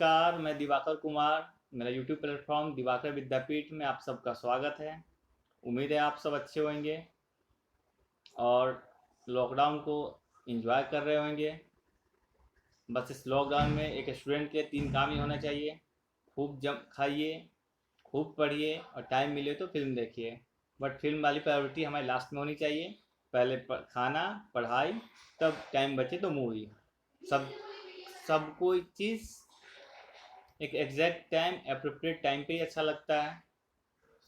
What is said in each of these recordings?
नमस्कार, मैं दिवाकर कुमार। मेरा यूट्यूब प्लेटफॉर्म दिवाकर विद्यापीठ में आप सबका स्वागत है। उम्मीद है आप सब अच्छे होंगे और लॉकडाउन को एंजॉय कर रहे होंगे। बस इस लॉकडाउन में एक स्टूडेंट के 3 काम ही होना चाहिए। खूब जम खाइए, खूब पढ़िए और टाइम मिले तो फिल्म देखिए। बट फिल्म वाली प्रायोरिटी हमारी लास्ट में होनी चाहिए। पहले खाना, पढ़ाई, तब टाइम बचे तो मूवी। सब सब कोई चीज़ एक एग्जैक्ट टाइम, अप्रोप्रिएट टाइम पे ही अच्छा लगता है।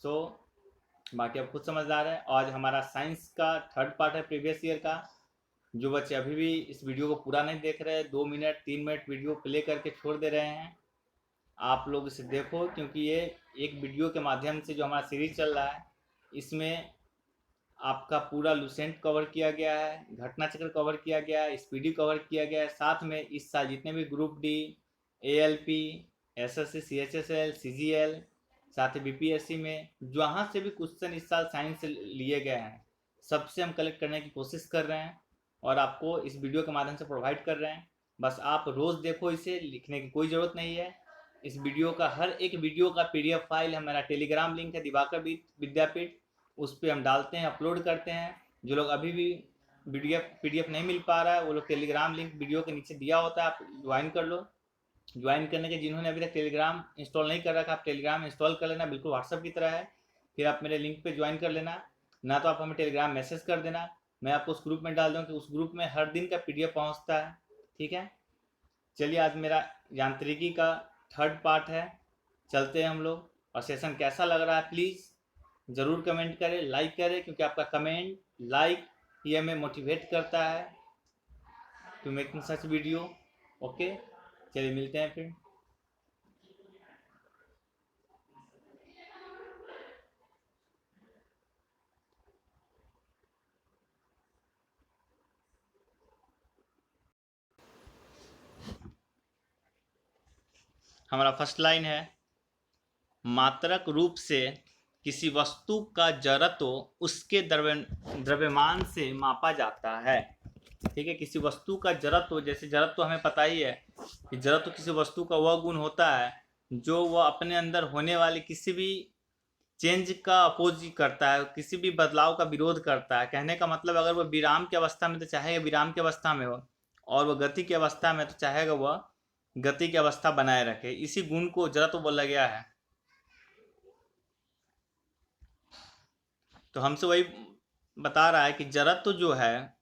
सो बाकी आप खुद समझदार है। आज हमारा साइंस का थर्ड पार्ट है प्रीवियस ईयर का। जो बच्चे अभी भी इस वीडियो को पूरा नहीं देख रहे, 2 मिनट 3 मिनट वीडियो प्ले करके छोड़ दे रहे हैं, आप लोग इसे देखो, क्योंकि ये एक वीडियो के माध्यम से जो हमारा सीरीज चल रहा है, इसमें आपका पूरा लूसेंट कवर किया गया है, घटना चक्र कवर किया गया है, स्पीडी कवर किया गया है। साथ में इस साल जितने भी group D, ALP, SSC, CHSL, CGL, साथ ही BPSC में जहाँ से भी क्वेश्चन इस साल साइंस से लिए गए हैं, सबसे हम कलेक्ट करने की कोशिश कर रहे हैं और आपको इस वीडियो के माध्यम से प्रोवाइड कर रहे हैं। बस आप रोज़ देखो, इसे लिखने की कोई ज़रूरत नहीं है। इस वीडियो का हर एक वीडियो का PDF फाइल हमारा टेलीग्राम लिंक है दिवाकर विद्यापीठ, उस पर हम डालते हैं, अपलोड करते हैं। जो लोग अभी भी PDF नहीं मिल पा रहा है, वो लोग टेलीग्राम लिंक वीडियो के नीचे दिया होता है, आप ज्वाइन कर लो। ज्वाइन करने के जिन्होंने अभी तक टेलीग्राम इंस्टॉल नहीं कर रखा, आप टेलीग्राम इंस्टॉल कर लेना, बिल्कुल व्हाट्सअप की तरह है। फिर आप मेरे लिंक पे ज्वाइन कर लेना, ना तो आप हमें टेलीग्राम मैसेज कर देना, मैं आपको उस ग्रुप में डाल दूँ कि उस ग्रुप में हर दिन का PDF पहुँचता है। ठीक है, चलिए आज मेरा यांत्रिकी का थर्ड पार्ट है, चलते हैं हम लोग। और सेशन कैसा लग रहा है प्लीज़ ज़रूर कमेंट करें, लाइक करें, क्योंकि आपका कमेंट, लाइक ये हमें मोटिवेट करता है to making such video. Okay, चलिए मिलते हैं फिर। हमारा फर्स्ट लाइन है, मात्रक रूप से किसी वस्तु का जड़त्व उसके द्रव्यमान से मापा जाता है। ठीक है, किसी वस्तु का जड़त्व, जैसे जड़त्व हमें पता ही है कि जड़त्व किसी वस्तु का वह गुण होता है जो वह अपने अंदर होने वाले किसी भी चेंज का अपोज करता है, किसी भी बदलाव का विरोध करता है। कहने का मतलब, अगर वह विराम की अवस्था में तो चाहेगा विराम की अवस्था में हो, और वह गति की अवस्था में तो चाहेगा वह गति की अवस्था बनाए रखे। इसी गुण को जड़त्व बोला गया है। तो हमसे वही बता रहा है कि जड़त्व जो है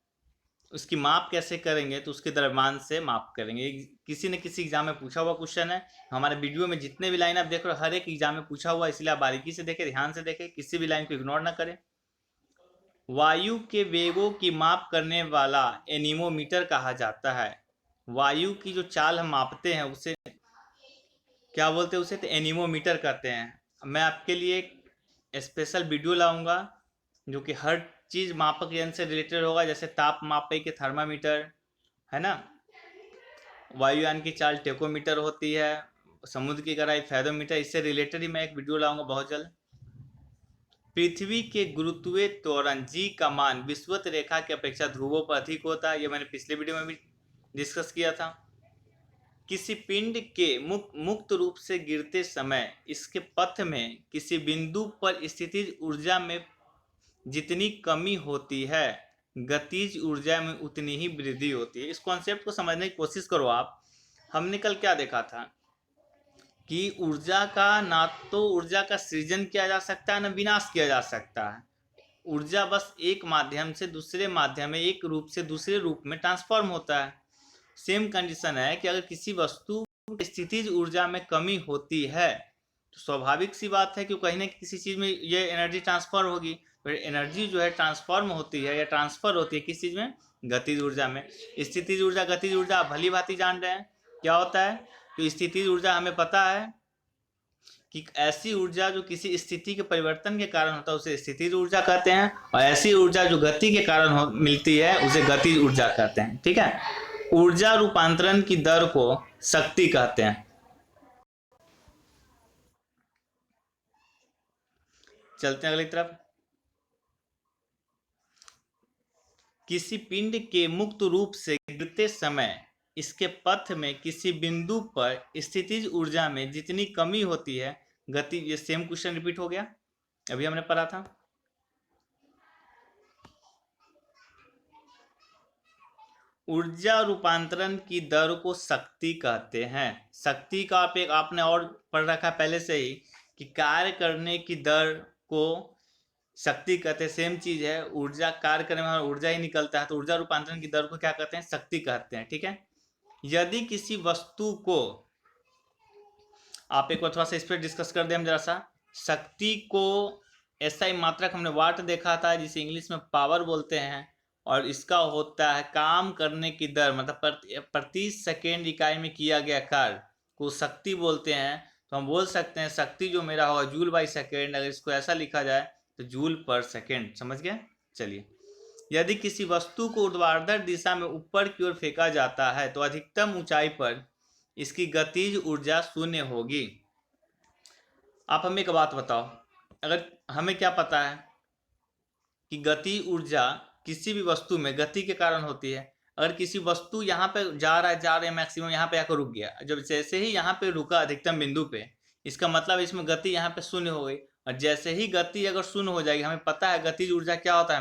उसकी माप कैसे करेंगे, तो उसके द्रव्यमान से माप करेंगे। किसी न किसी एग्जाम में पूछा हुआ क्वेश्चन है। हमारे वीडियो में जितने भी लाइन आप देख रहे हो, हर एक एग्जाम में पूछा हुआ, इसलिए आप बारीकी से देखें, ध्यान से देखें, किसी भी लाइन को इग्नोर ना करें। वायु के वेगों की माप करने वाला एनीमोमीटर कहा जाता है। वायु की जो चाल हम मापते हैं उसे क्या बोलते हैं, उसे तो एनीमोमीटर कहते हैं। मैं आपके लिए एक स्पेशल वीडियो लाऊंगा जो कि हर चीज़ मापक यंत्र से रिलेटेड होगा, जैसे ताप मापे के थर्मामीटर है ना, वायुयान की चाल टेकोमीटर होती है, समुद्र की गहराई फेरोमीटर, इससे रिलेटेड ही मैं एक वीडियो लाऊंगा बहुत जल्द। पृथ्वी के गुरुत्वीय त्वरण G का मान विषुवत रेखा की अपेक्षा ध्रुवों पर अधिक होता है, ये मैंने पिछले वीडियो में भी डिस्कस किया था। किसी पिंड के मुक्त रूप से गिरते समय इसके पथ में किसी बिंदु पर स्थितिज ऊर्जा में जितनी कमी होती है, गतिज ऊर्जा में उतनी ही वृद्धि होती है। इस कॉन्सेप्ट को समझने की कोशिश करो आप। हमने कल क्या देखा था कि ऊर्जा का ना तो ऊर्जा का सृजन किया जा सकता है, ना विनाश किया जा सकता है। ऊर्जा बस एक माध्यम से दूसरे माध्यम में, एक रूप से दूसरे रूप में ट्रांसफॉर्म होता है। सेम कंडीशन है कि अगर किसी वस्तु की स्थितिज ऊर्जा में कमी होती है तो स्वाभाविक सी बात है कि कहीं ना किसी चीज़ में ये एनर्जी ट्रांसफर होगी। फिर एनर्जी जो है ट्रांसफॉर्म होती है या ट्रांसफर होती है किस चीज़ में, गतिज ऊर्जा में। स्थितिज ऊर्जा, गतिज ऊर्जा आप भली भांति जान रहे हैं क्या होता है। तो स्थितिज ऊर्जा हमें पता है कि ऐसी ऊर्जा जो किसी स्थिति के परिवर्तन के कारण होता है उसे स्थितिज ऊर्जा कहते हैं, और ऐसी ऊर्जा जो गति के कारण मिलती है उसे गतिज ऊर्जा कहते हैं। ठीक है, ऊर्जा रूपांतरण की दर को शक्ति कहते हैं। चलते हैं अगली तरफ। किसी पिंड के मुक्त रूप से गिरते समय इसके पथ में किसी बिंदु पर स्थितिज ऊर्जा में जितनी कमी होती है गति, ये सेम क्वेश्चन रिपीट हो गया, अभी हमने पढ़ा था। ऊर्जा रूपांतरण की दर को शक्ति कहते हैं। शक्ति का आपने और पढ़ रखा पहले से ही कि कार्य करने की दर को शक्ति कहते हैं। सेम चीज है, ऊर्जा कार्य करने में ऊर्जा ही निकलता है, तो ऊर्जा रूपांतरण की दर को क्या कहते हैं? शक्ति कहते हैं। ठीक है, यदि किसी वस्तु को, आप एक बार थोड़ा सा इस पर डिस्कस कर दें हम जरा सा। शक्ति को ऐसा मात्रक हमने वाट देखा था, जिसे इंग्लिश में पावर बोलते हैं, और इसका होता है काम करने की दर, मतलब प्रति सेकेंड इकाई में किया गया कार्य को शक्ति बोलते हैं। तो हम बोल सकते हैं शक्ति जो मेरा होगा जूल बाई सेकेंड, अगर इसको ऐसा लिखा जाए तो जूल पर सेकेंड। समझ गए? चलिए, यदि किसी वस्तु को ऊर्ध्वाधर दिशा में ऊपर की ओर फेंका जाता है तो अधिकतम ऊंचाई पर इसकी गतिज ऊर्जा शून्य होगी। आप हमें एक बात बताओ, अगर हमें क्या पता है कि गति ऊर्जा किसी भी वस्तु में गति के कारण होती है। अगर किसी वस्तु यहाँ पे जा रहा है मैक्सिमम यहाँ पे आकर रुक गया, जब जैसे ही यहाँ पे रुका अधिकतम बिंदु पे, इसका मतलब इसमें गति यहाँ पे शून्य हो गई। और जैसे ही गति अगर शून्य हो जाएगी, हमें पता है गतिज ऊर्जा क्या होता है,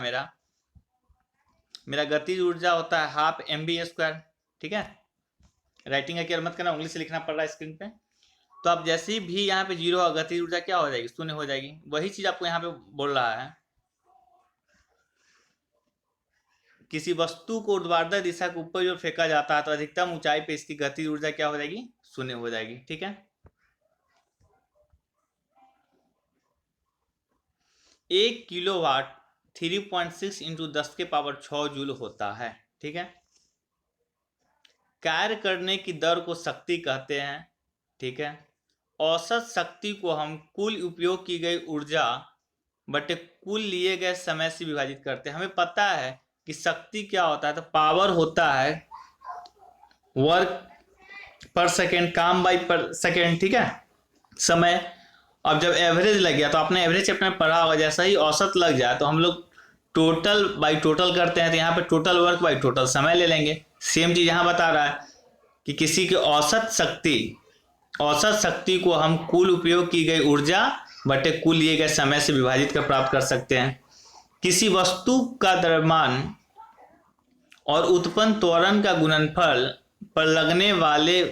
मेरा गतिज ऊर्जा होता है हाफ mv²। ठीक है, राइटिंग का केयर मत करना, उंगली से लिखना पड़ रहा है स्क्रीन पे। तो आप जैसे ही भी यहाँ पे जीरो होगा, गतिज ऊर्जा क्या हो जाएगी? शून्य हो जाएगी। वही चीज आपको यहाँ पे बोल रहा है, किसी वस्तु को ऊर्ध्वाधर दिशा के ऊपर जो फेंका जाता है तो अधिकतम ऊंचाई पे इसकी गतिज ऊर्जा क्या हो जाएगी? शून्य हो जाएगी। ठीक है, 1 किलोवाट 3.6 इंटू 10⁶ जूल होता है। ठीक है, कार्य करने की दर को शक्ति कहते हैं। ठीक है, औसत शक्ति को हम कुल उपयोग की गई ऊर्जा बटे कुल लिए गए समय से विभाजित करते हैं। हमें पता है कि शक्ति क्या होता है, तो पावर होता है वर्क पर सेकेंड, काम बाई पर सेकेंड। ठीक है, समय। अब जब एवरेज लग गया तो आपने एवरेज अपने पढ़ा होगा, जैसा ही औसत लग जाए तो हम लोग टोटल बाई टोटल करते हैं, तो यहाँ पे टोटल वर्क बाई टोटल समय ले लेंगे। सेम चीज यहाँ बता रहा है कि किसी की औसत शक्ति को हम कुल उपयोग की गई ऊर्जा बटे कुल लिए गए समय से विभाजित कर प्राप्त कर सकते हैं। किसी वस्तु का द्रव्यमान और उत्पन्न त्वरण का गुणनफल पर लगने वाले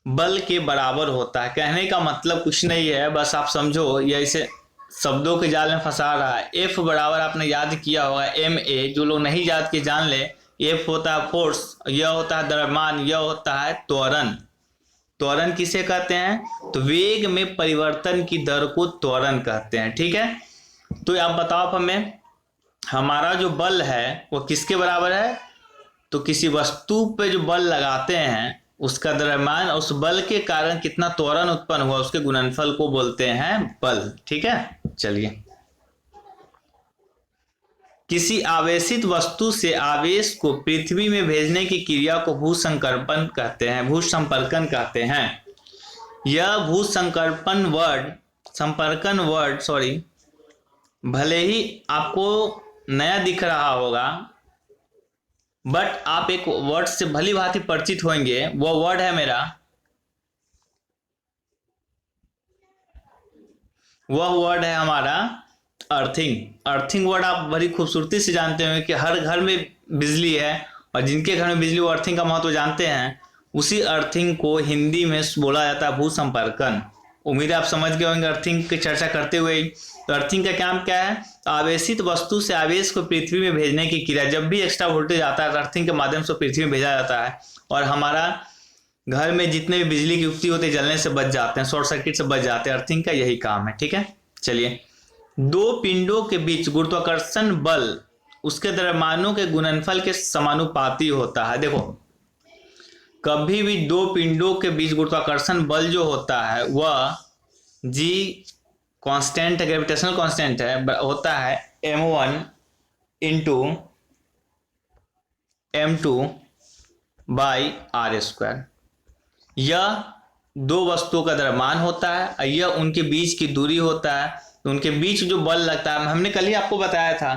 बल के बराबर होता है। कहने का मतलब कुछ नहीं है, बस आप समझो, ये इसे शब्दों के जाल में फंसा रहा है। F बराबर आपने याद किया होगा ma, जो लोग नहीं याद किए जान ले। F होता है फोर्स, यह होता है द्रव्यमान, यह होता है त्वरण। त्वरण किसे कहते हैं? तो वेग में परिवर्तन की दर को त्वरण कहते हैं। ठीक है, तो आप बताओ हमें, हमारा जो बल है वो किसके बराबर है? तो किसी वस्तु पे जो बल लगाते हैं उसका द्रव्यमान, उस बल के कारण कितना त्वरण उत्पन्न हुआ उसके गुणनफल को बोलते हैं बल। ठीक है, चलिए, किसी आवेशित वस्तु से आवेश को पृथ्वी में भेजने की क्रिया को भूसंकर्पण कहते हैं, भूसंपर्कन कहते हैं। यह भूसंकर्पण वर्ड भले ही आपको नया दिख रहा होगा, बट आप एक वर्ड से भली भांति परिचित होंगे। वो वर्ड है मेरा, वह वर्ड है हमारा अर्थिंग। अर्थिंग वर्ड आप बड़ी खूबसूरती से जानते हैं कि हर घर में बिजली है, और जिनके घर में बिजली वो अर्थिंग का महत्व जानते हैं। उसी अर्थिंग को हिंदी में बोला जाता है भूसंपर्कन। उम्मीद है आप समझ गए होंगे अर्थिंग की चर्चा करते हुए। तो अर्थिंग का काम क्या है? तो आवेशित वस्तु से आवेश को पृथ्वी में भेजने की क्रिया। जब भी एक्स्ट्रा वोल्टेज आता है तो अर्थिंग के माध्यम से पृथ्वी में भेजा जाता है, और हमारा घर में जितने भी बिजली की युक्ति होते जलने से बच जाते हैं, शॉर्ट सर्किट से बच जाते हैं। अर्थिंग का यही काम है। ठीक है, चलिए, दो पिंडों के बीच गुरुत्वाकर्षण बल उसके द्रव्यमानों के गुणनफल के समानुपाती होता है। देखो, कभी भी दो पिंडों के बीच गुरुत्वाकर्षण बल जो होता है वह G कांस्टेंट है, ग्रेविटेशनल कांस्टेंट है, होता है m1 into m2 by r²। यह दो वस्तुओं का द्रव्यमान होता है, यह उनके बीच की दूरी होता है। तो उनके बीच जो बल लगता है, हमने कल ही आपको बताया था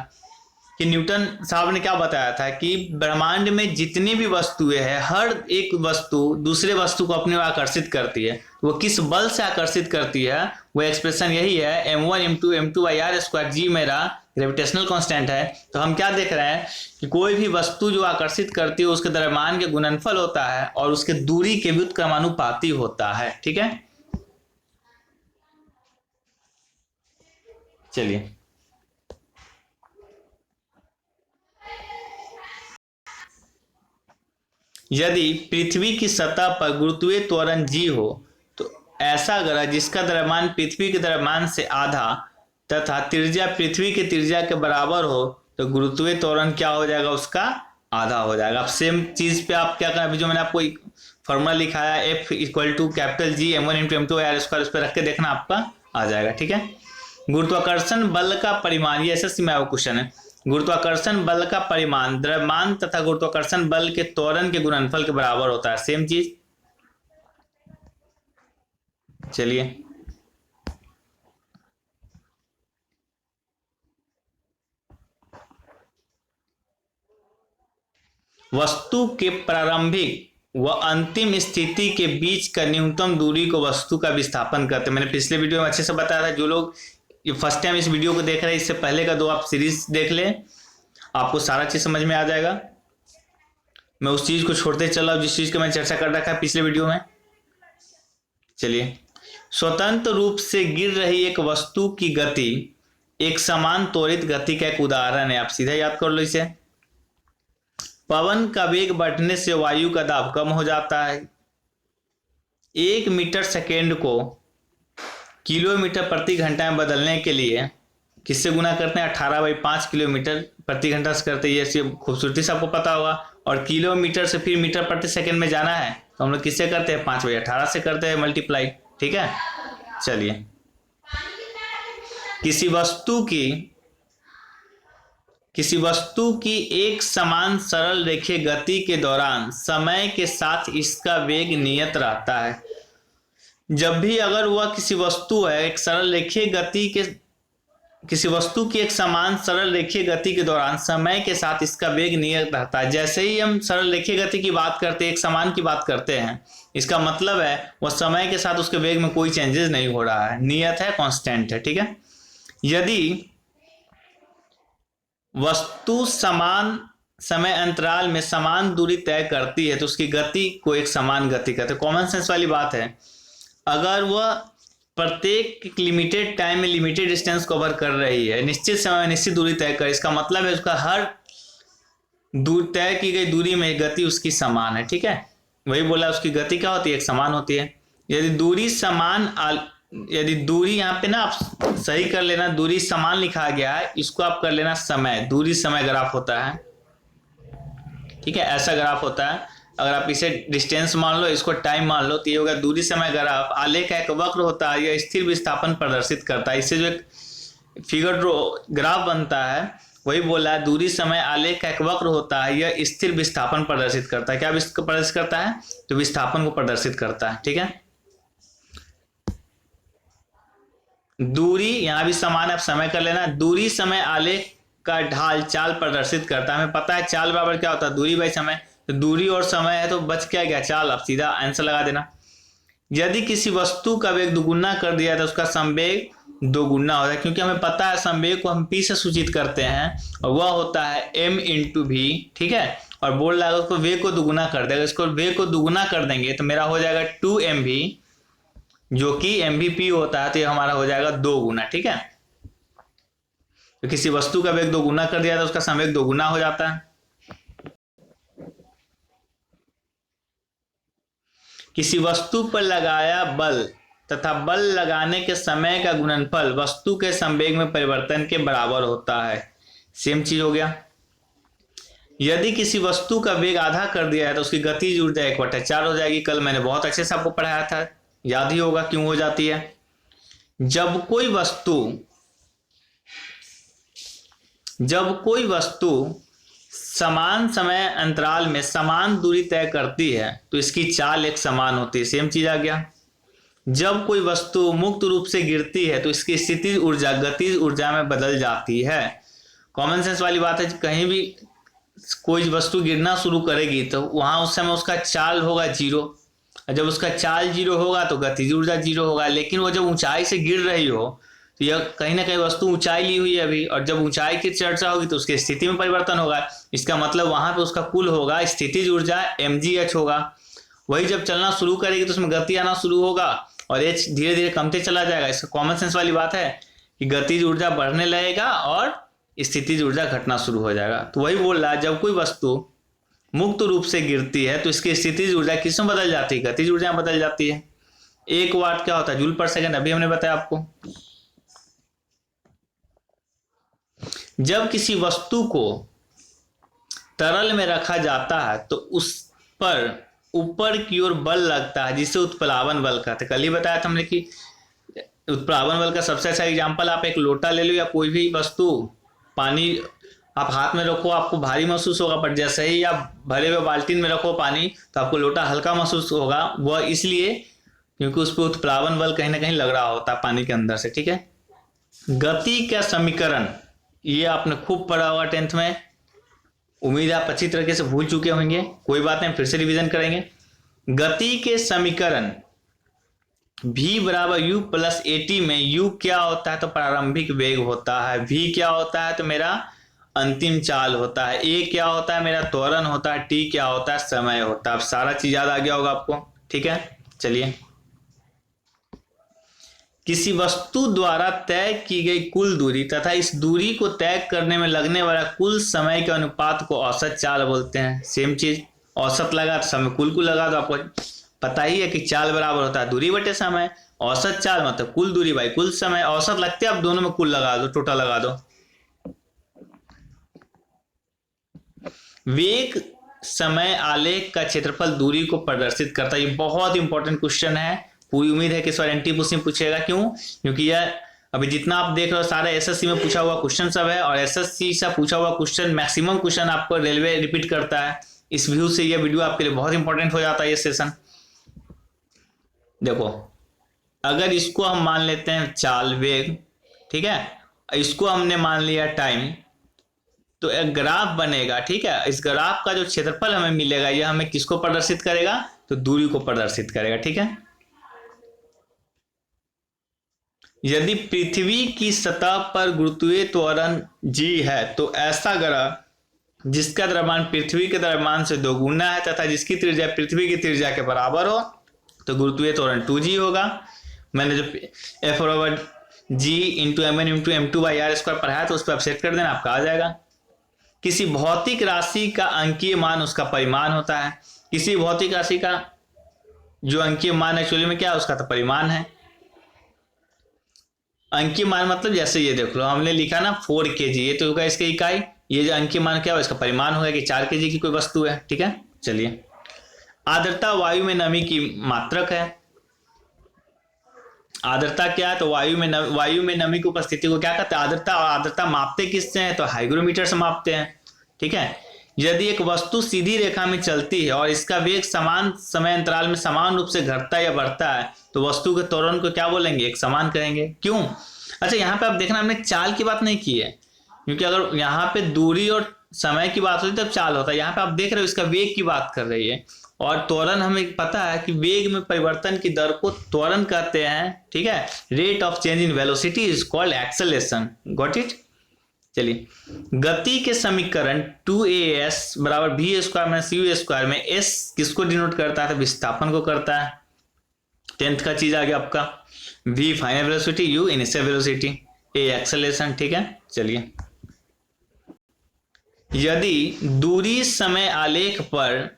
कि न्यूटन साहब ने क्या बताया था कि ब्रह्मांड में जितनी भी वस्तुएं हैं, हर एक वस्तु दूसरे वस्तु को अपने ओर आकर्षित करती है। वो किस बल से आकर्षित करती है, वो एक्सप्रेशन यही है, m1 m2 g मेरा ग्रेविटेशनल कांस्टेंट है। तो हम क्या देख रहे हैं कि कोई भी वस्तु जो आकर्षित करती है उसके द्रव्यमान के गुणनफल होता है और उसके दूरी के व्युत्क्रमानुपाती होता है। ठीक है, चलिए यदि पृथ्वी की सतह पर गुरुत्वीय त्वरण g हो तो ऐसा ग्रह जिसका द्रव्यमान पृथ्वी के द्रव्यमान से आधा तथा त्रिज्या पृथ्वी की त्रिज्या के बराबर हो तो गुरुत्वीय त्वरण क्या हो जाएगा, उसका आधा हो जाएगा। अब सेम चीज पे आप क्या करें, अभी जो मैंने आपको फॉर्मूला लिखाया F equal to capital G m1 × m2 r square, उस पर रख के देखना आपका आ जाएगा। ठीक है, गुरुत्वाकर्षण बल का परिमाण, ये एसएससी में क्वेश्चन है। गुरुत्वाकर्षण बल का परिमाण द्रव्यमान तथा गुरुत्वाकर्षण बल के त्वरण के गुणनफल के बराबर होता है। सेम चीज, चलिए वस्तु के प्रारंभिक व अंतिम स्थिति के बीच का न्यूनतम दूरी को वस्तु का विस्थापन करते हैं। मैंने पिछले वीडियो में अच्छे से बताया था। जो लोग फर्स्ट टाइम इस वीडियो को देख रहे हैं, इससे पहले का 2 आप सीरीज देख ले, आपको सारा चीज समझ में आ जाएगा। मैं उस चीज को छोड़ते चला जिस चीज की मैंने चर्चा कर रखा है पिछले वीडियो में। चलिए, स्वतंत्र रूप से गिर रही एक वस्तु की गति एक समान त्वरित गति का एक उदाहरण है। आप सीधा याद कर लो इसे। पवन का वेग बढ़ने से वायु का दाब कम हो जाता है। 1 मीटर सेकेंड को किलोमीटर प्रति घंटा में बदलने के लिए किससे गुना करते हैं, 18/5 किलोमीटर प्रति घंटा से करते हैं। ये खूबसूरती से आपको पता होगा। और किलोमीटर से फिर मीटर प्रति सेकेंड में जाना है तो हम लोग किससे करते हैं, 5/18 से करते हैं मल्टीप्लाई। ठीक है, चलिए किसी वस्तु की एक समान सरल रेखीय गति के दौरान समय के साथ इसका वेग नियत रहता है। जब भी अगर वह किसी वस्तु है एक सरल रेखीय गति के किसी वस्तु की एक समान सरल रेखीय गति के दौरान समय के साथ इसका वेग नियत रहता है। जैसे ही हम सरल रेखीय गति की बात करते हैं, एक समान की बात करते हैं, इसका मतलब है वह समय के साथ उसके वेग में कोई चेंजेस नहीं हो रहा है, नियत है, कांस्टेंट है। ठीक है, यदि वस्तु समान समय अंतराल में समान दूरी तय करती है तो उसकी गति को एक समान गति कहते हैं। कॉमन सेंस वाली बात है। अगर वह प्रत्येक लिमिटेड टाइम में लिमिटेड डिस्टेंस कवर कर रही है, निश्चित समय में निश्चित दूरी तय कर, इसका मतलब है उसका हर तय की गई दूरी में गति उसकी समान है। ठीक है, वही बोला, उसकी गति क्या होती है, एक समान होती है। यदि दूरी यहाँ पे ना आप सही कर लेना, दूरी समान लिखा गया है, इसको आप कर लेना समय, दूरी समय ग्राफ होता है। ठीक है, ऐसा ग्राफ होता है। अगर आप इसे डिस्टेंस मान लो, इसको टाइम मान लो, तो ये होगा दूरी समय ग्राफ। आलेख का एक वक्र होता है, यह स्थिर विस्थापन प्रदर्शित करता है। इससे जो एक फिगर ग्राफ बनता है वही बोला है, दूरी समय आलेख का एक वक्र होता है, यह स्थिर विस्थापन प्रदर्शित करता है। क्या प्रदर्शित करता है, तो विस्थापन को प्रदर्शित करता है। ठीक है, दूरी यहां भी समान है, आप समय कर लेना। दूरी समय आलेख का ढाल चाल प्रदर्शित करता है। हमें पता है चाल बराबर क्या होता है, दूरी बाई समय। तो दूरी और समय है तो बच क्या गया, चाल। आप सीधा आंसर लगा देना। यदि किसी वस्तु का वेग दुगुना कर दिया तो उसका संवेग दोगुना होता है, क्योंकि हमें पता है संवेग को हम p से सूचित करते हैं और वह होता है m × v। ठीक है, और बोल रहा है उसको वेग को दुगुना कर देगा। इसको वेग को दुगुना कर देंगे तो मेरा हो जाएगा 2mv, जो कि mvp होता है, तो ये हमारा हो जाएगा 2 गुना। ठीक है, तो किसी वस्तु का वेग 2 गुना कर दिया तो उसका संवेग 2 गुना हो जाता है। किसी वस्तु पर लगाया बल तथा बल लगाने के समय का गुणनफल वस्तु के संवेग में परिवर्तन के बराबर होता है। सेम चीज हो गया। यदि किसी वस्तु का वेग आधा कर दिया है तो उसकी गतिज ऊर्जा 1/4 हो जाएगी। कल मैंने बहुत अच्छे से आपको पढ़ाया था, याद ही होगा क्यों हो जाती है। जब कोई वस्तु समान समय अंतराल में समान दूरी तय करती है तो इसकी चाल एक समान होती है। सेम चीज आ गया। जब कोई वस्तु मुक्त रूप से गिरती है तो इसकी स्थितिज ऊर्जा गतिज ऊर्जा में बदल जाती है। कॉमन सेंस वाली बात है, कहीं भी कोई वस्तु गिरना शुरू करेगी तो वहां उस समय उसका चाल होगा जीरो, और जब उसका चाल जीरो होगा तो गतिज ऊर्जा जीरो होगा। लेकिन वो जब ऊंचाई से गिर रही हो तो यह कहीं ना कहीं वस्तु ऊंचाई ली हुई है अभी, और जब ऊंचाई की चर्चा होगी तो उसकी स्थिति में परिवर्तन होगा। इसका मतलब वहां पे उसका कुल होगा स्थितिज ऊर्जा mgh होगा। वही जब चलना शुरू करेगी तो उसमें गति आना शुरू होगा और एच धीरे धीरे कमते चला जाएगा। इसका कॉमन सेंस वाली बात है कि गतिज ऊर्जा बढ़ने लगेगा और स्थितिज ऊर्जा घटना शुरू हो जाएगा। तो वही बोल रहा है, जब कोई वस्तु मुक्त रूप से गिरती है तो इसकी स्थितिज ऊर्जा किसमें बदल जाती है? गतिज ऊर्जा में बदल जाती है। 1 वाट क्या होता है? जूल पर सेकंड, अभी हमने बताया आपको। जब किसी वस्तु को तरल में रखा जाता है तो उस पर ऊपर की ओर बल लगता है जिसे उत्प्लावन बल कहते हैं। कल ही बताया था हमने कि उत्प्लावन बल का सबसे अच्छा एग्जांपल, आप एक लोटा ले लो या कोई भी वस्तु, पानी आप हाथ में रखो आपको भारी महसूस होगा, पर जैसे ही आप भरे हुए बाल्टीन में रखो पानी तो आपको लोटा हल्का महसूस होगा। वह इसलिए क्योंकि उस पर उत्प्लावन बल कहीं ना कहीं लग रहा होता है पानी के अंदर से। ठीक है, गति का समीकरण ये आपने खूब पढ़ा होगा 10th में, उम्मीद आप अच्छी तरीके से भूल चुके होंगे, कोई बात नहीं, फिर से रिवीजन करेंगे। गति के समीकरण v बराबर u प्लस at में u क्या होता है? तो प्रारंभिक वेग होता है। v क्या होता है? तो मेरा अंतिम चाल होता है। a क्या होता है? मेरा त्वरण होता है। t क्या होता है? समय होता है। अब सारा चीज याद आ गया होगा आपको। ठीक है, चलिए। किसी वस्तु द्वारा तय की गई कुल दूरी तथा इस दूरी को तय करने में लगने वाला कुल समय के अनुपात को औसत चाल बोलते हैं। सेम चीज, औसत लगा तो समय कुल को लगा दो। आपको पता ही है कि चाल बराबर होता है दूरी बटे समय। औसत चाल मतलब कुल दूरी बाई कुल समय। औसत लगते हैं, आप दोनों में कुल लगा दो, टोटल लगा दो। वेग समय आलेख का क्षेत्रफल दूरी को प्रदर्शित करता है। ये बहुत इंपॉर्टेंट क्वेश्चन है, पूरी उम्मीद है कि इस बार एनटीपीसी में पूछेगा। क्यों? क्योंकि यह अभी जितना आप देख रहे हो सारा एसएससी में पूछा हुआ क्वेश्चन सब है, और एसएससी से पूछा हुआ क्वेश्चन मैक्सिमम क्वेश्चन आपको रेलवे रिपीट करता है। इस व्यू से यह वीडियो आपके लिए बहुत इंपॉर्टेंट हो जाता है ये सेशन। देखो, अगर इसको हम मान लेते हैं चाल वेग, ठीक है, इसको हमने मान लिया टाइम, तो एक ग्राफ बनेगा। ठीक है, इस ग्राफ का जो क्षेत्रफल हमें मिलेगा यह हमें किसको प्रदर्शित करेगा? तो दूरी को प्रदर्शित करेगा। ठीक है, यदि पृथ्वी की सतह पर गुरुत्वीय त्वरण g है तो ऐसा ग्रह जिसका द्रव्यमान पृथ्वी के द्रव्यमान से दोगुना है तथा जिसकी त्रिज्या पृथ्वी की त्रिज्या के बराबर हो तो गुरुत्वीय त्वरण 2g होगा। मैंने जो F बराबर g into M N into m2/r² पढ़ाया तो उस पर आप सेट कर देना, आपका आ जाएगा। किसी भौतिक राशि का अंकीय मान उसका परिमाण होता है। किसी भौतिक राशि का जो अंकीय मान एक्चुअली में क्या है? उसका तो परिमाण है। अंकीय मान मतलब जैसे ये देख लो, हमने लिखा ना 4 kg, ये तो होगा इसकी इकाई। ये जो अंकीय मान क्या है? इसका परिमाण होगा कि 4 kg की कोई वस्तु है। ठीक है, चलिए। आर्द्रता वायु में नमी की मात्रक है। आर्द्रता क्या है? तो वायु में नमी की उपस्थिति को क्या कहते हैं? आर्द्रता। और आर्द्रता मापते किससे हैं? तो हाइग्रोमीटर से मापते हैं। ठीक है, यदि एक वस्तु सीधी रेखा में चलती है और इसका वेग समान समय अंतराल में समान रूप से घटता या बढ़ता है तो वस्तु के त्वरण को क्या बोलेंगे? एक समान कहेंगे। क्यों? अच्छा, यहाँ पे आप देखना हमने चाल की बात नहीं की है, क्योंकि अगर यहाँ पे दूरी और समय की बात होती तब चाल होता है। यहाँ पे आप देख रहे हो इसका वेग की बात कर रही है, और त्वरण हमें पता है कि वेग में परिवर्तन की दर को त्वरण कहते हैं। ठीक है, rate of change in velocity is called acceleration. Got it? चलिए, गति के समीकरण 2as बराबर v² माइनस u² में s किसको डिनोट करता है? तो विस्थापन को करता है। 10th का चीज आ गया आपका। v final velocity, u initial velocity, a acceleration. ठीक है, चलिए। यदि दूरी समय आलेख पर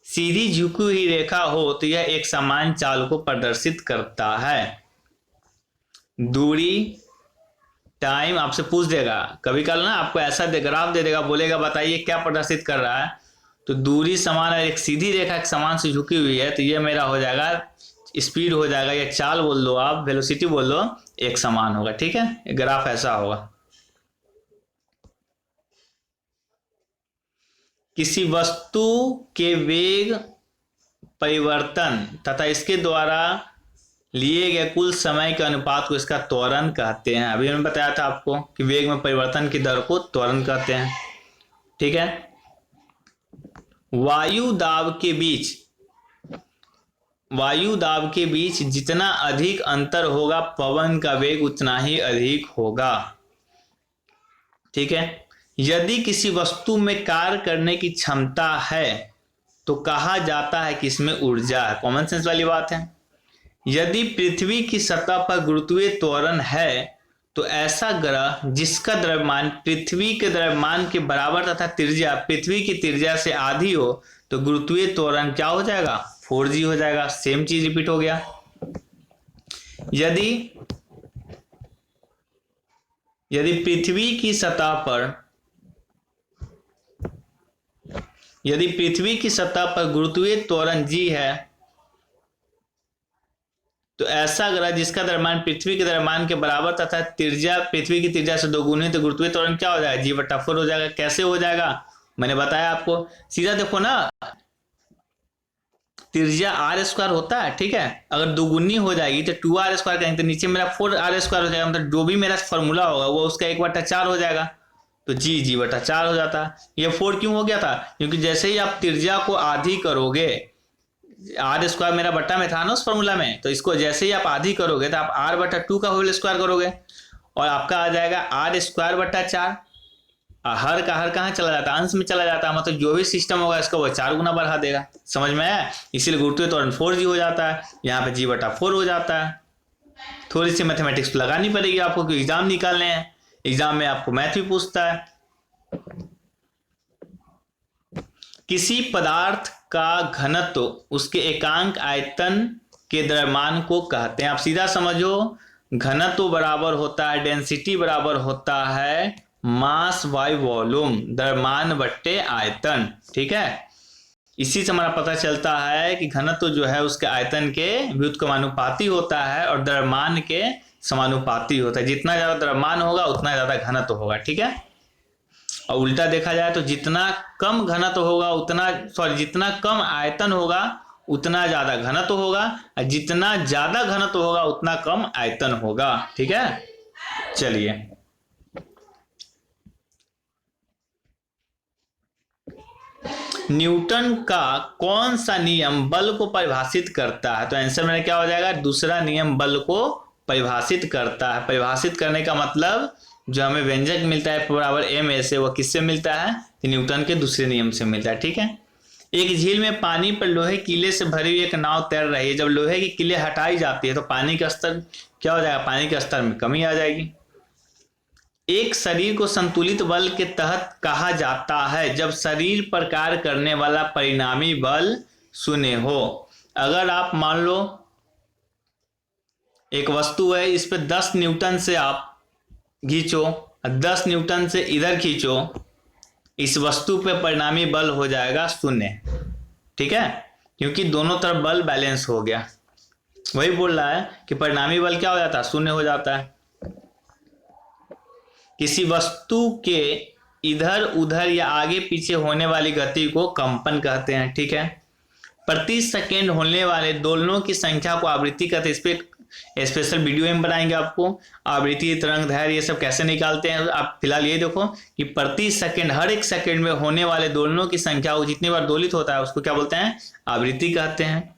सीधी झुकी हुई रेखा हो तो यह एक समान चाल को प्रदर्शित करता है। दूरी टाइम आपसे पूछ देगा कभी कल ना, आपको ऐसा ग्राफ दे देगा, बोलेगा बताइए क्या प्रदर्शित कर रहा है? तो दूरी समान है, एक सीधी रेखा एक समान से झुकी हुई है, तो ये मेरा हो जाएगा स्पीड हो जाएगा, या चाल बोल दो आप, वेलोसिटी बोल दो, एक समान होगा। ठीक है, ग्राफ ऐसा होगा। किसी वस्तु के वेग परिवर्तन तथा इसके द्वारा लिए गए कुल समय के अनुपात को इसका त्वरण कहते हैं। अभी मैंने बताया था आपको कि वेग में परिवर्तन की दर को त्वरण कहते हैं। ठीक है। वायु दाब के बीच जितना अधिक अंतर होगा पवन का वेग उतना ही अधिक होगा। ठीक है। यदि किसी वस्तु में कार्य करने की क्षमता है तो कहा जाता है कि इसमें ऊर्जा है। कॉमन सेंस वाली बात है। यदि पृथ्वी की सतह पर गुरुत्वीय त्वरण है तो ऐसा ग्रह जिसका द्रव्यमान पृथ्वी के द्रव्यमान के बराबर तथा त्रिज्या पृथ्वी की त्रिज्या से आधी हो तो गुरुत्वीय त्वरण क्या हो जाएगा? 4g हो जाएगा। सेम चीज रिपीट हो गया। यदि पृथ्वी की सतह पर गुरुत्वीय त्वरण g है तो ऐसा ग्रह जिसका द्रव्यमान पृथ्वी के द्रव्यमान के बराबर तथा त्रिज्या पृथ्वी की त्रिज्या से दोगुनी है तो गुरुत्वीय त्वरण क्या हो जाएगा? g/4 हो जाएगा। कैसे हो जाएगा? मैंने बताया आपको। सीधा देखो ना, त्रिज्या r² होता है। ठीक है। अगर दोगुनी हो जाएगी तो 2r² कहेंगे तो नीचे मेरा 4r² हो जाएगा। मतलब जो भी मेरा फॉर्मूला होगा वो उसका 1/4 हो जाएगा। तो g/4 हो जाता है। ये 4 क्यों हो गया था? क्योंकि जैसे ही आप त्रिज्या को आधी करोगे, r² मेरा बट्टा में था ना उस फॉर्मूला में, तो इसको जैसे ही आप आधी करोगे तो आप r/2 का होल स्क्वायर करोगे और आपका आ जाएगा r²/4। हर का हर कहाँ चला जाता है? अंश में चला जाता है। मतलब जो भी सिस्टम होगा इसका वो 4 गुना बढ़ा देगा। समझ में आया? इसीलिए गुरुत्वीय त्वरण 4g हो जाता है। यहाँ पे g/4 हो जाता है। थोड़ी सी मैथमेटिक्स लगानी पड़ेगी आपको कि एग्जाम निकालने हैं। एग्जाम में आपको मैथ भी पूछता है। किसी पदार्थ का घनत्व उसके एकांक आयतन के द्रव्यमान को कहते हैं। आप सीधा समझो, घनत्व बराबर होता है, डेंसिटी बराबर होता है मास बाय वॉल्यूम, द्रव्यमान बट्टे आयतन। ठीक है। इसी से हमारा पता चलता है कि घनत्व जो है उसके आयतन के व्युत्क्रमानुपाती होता है और द्रव्यमान के समानुपाती होता है। जितना ज्यादा द्रव्यमान होगा उतना ज्यादा घनत्व होगा। ठीक है। और उल्टा देखा जाए तो जितना कम घनत्व होगा जितना कम आयतन होगा उतना ज्यादा घनत्व होगा और जितना ज्यादा घनत्व होगा उतना कम आयतन होगा। ठीक है। चलिए, न्यूटन का कौन सा नियम बल को परिभाषित करता है? तो आंसर मेरा क्या हो जाएगा? दूसरा नियम बल को परिभाषित करता है। परिभाषित करने का मतलब जो हमें व्यंजक मिलता है F = ma, वो किससे मिलता है? तो न्यूटन के दूसरे नियम से मिलता है। ठीक है। एक झील में पानी पर लोहे किले से भरी हुई एक नाव तैर रही है। जब लोहे की किले हटाई जाती है तो पानी का स्तर क्या हो जाएगा? पानी के स्तर में कमी आ जाएगी। एक शरीर को संतुलित बल के तहत कहा जाता है जब शरीर पर कार्य करने वाला परिणामी बल 0 हो। अगर आप मान लो एक वस्तु है, इस पे 10 न्यूटन से आप खींचो, 10 न्यूटन से इधर खींचो, इस वस्तु पे परिणामी बल हो जाएगा 0। ठीक है। क्योंकि दोनों तरफ बल बैलेंस हो गया। वही बोल रहा है कि परिणामी बल क्या हो जाता है? 0 हो जाता है। किसी वस्तु के इधर उधर या आगे पीछे होने वाली गति को कंपन कहते हैं। ठीक है। प्रति सेकेंड होने वाले दोलनों की संख्या को आवृत्ति कहते हैं। इस पे स्पेशल वीडियो में बनाएंगे आपको, आवृत्ति, तरंग दैर्घ्य ये सब कैसे निकालते हैं। आप फिलहाल ये देखो कि प्रति सेकेंड, हर एक सेकेंड में होने वाले दोलनों की संख्या को जितनी बार दोलित होता है उसको क्या बोलते हैं? आवृत्ति कहते हैं।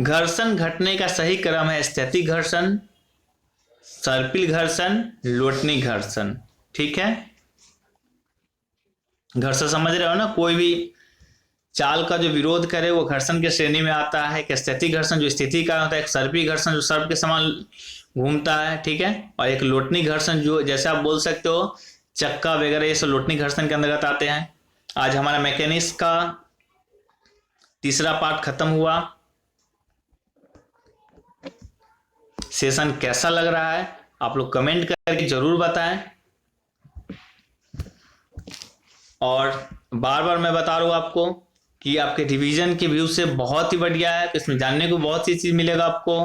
घर्षण घटने का सही क्रम है स्थैतिक घर्षण, सर्पिल घर्षण, लोटनी घर्षण। ठीक है। घर्षण समझ रहे हो ना? कोई भी चाल का जो विरोध करे वो घर्षण के श्रेणी में आता है। एक स्थैतिक घर्षण जो स्थिति का होता है, एक सर्पिल घर्षण जो सर्प के समान घूमता है। ठीक है। और एक लोटनी घर्षण जो जैसे आप बोल सकते हो चक्का वगैरह, ये सब लोटनी घर्षण के अंतर्गत आते हैं। आज हमारा मैकेनिक्स का तीसरा पार्ट खत्म हुआ। सेशन कैसा लग रहा है आप लोग कमेंट करके जरूर बताएं। और बार बार मैं बता रहा हूं आपको कि आपके रिवीजन के व्यू से बहुत ही बढ़िया है। इसमें जानने को बहुत सी चीज मिलेगा आपको।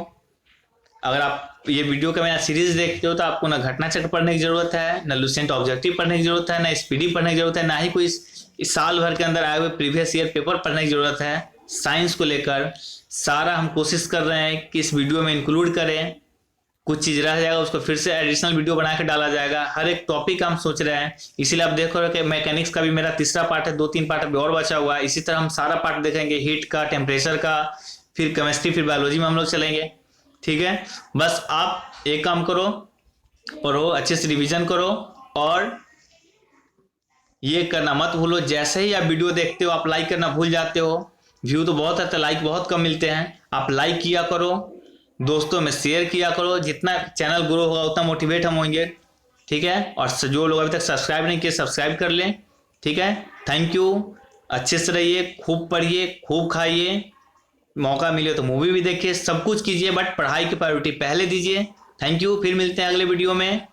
अगर आप ये वीडियो का मेरा सीरीज देखते हो तो आपको ना घटना चक्र पढ़ने की जरूरत है, ना लुसेंट ऑब्जेक्टिव पढ़ने की जरूरत है, ना स्पीडी पढ़ने की जरूरत है, ना ही कोई इस साल भर के अंदर आए हुए प्रीवियस ईयर पेपर पढ़ने की जरूरत है। साइंस को लेकर सारा हम कोशिश कर रहे हैं कि इस वीडियो में इंक्लूड करें। कुछ चीज़ रह जाएगा उसको फिर से एडिशनल वीडियो बना के डाला जाएगा। हर एक टॉपिक हम सोच रहे हैं, इसीलिए आप देख रहे हो कि मैकेनिक्स का भी मेरा तीसरा पार्ट है, 2-3 पार्ट अभी और बचा हुआ है। इसी तरह हम सारा पार्ट देखेंगे, हीट का, टेम्परेचर का, फिर केमिस्ट्री, फिर बायोलॉजी में हम लोग चलेंगे। ठीक है, बस आप एक काम करो, पढ़ो, अच्छे से रिविजन करो और ये करना मत भूलो, जैसे ही आप वीडियो देखते हो आप लाइक करना भूल जाते हो। व्यू तो बहुत है, लाइक बहुत कम मिलते हैं। आप लाइक किया करो, दोस्तों में शेयर किया करो, जितना चैनल ग्रो होगा उतना मोटिवेट हम होंगे। ठीक है, और जो लोग अभी तक सब्सक्राइब नहीं किए सब्सक्राइब कर लें। ठीक है, थैंक यू, अच्छे से रहिए, खूब पढ़िए, खूब खाइए, मौका मिले तो मूवी भी देखिए, सब कुछ कीजिए, बट पढ़ाई की प्रायोरिटी पहले दीजिए। थैंक यू, फिर मिलते हैं अगले वीडियो में।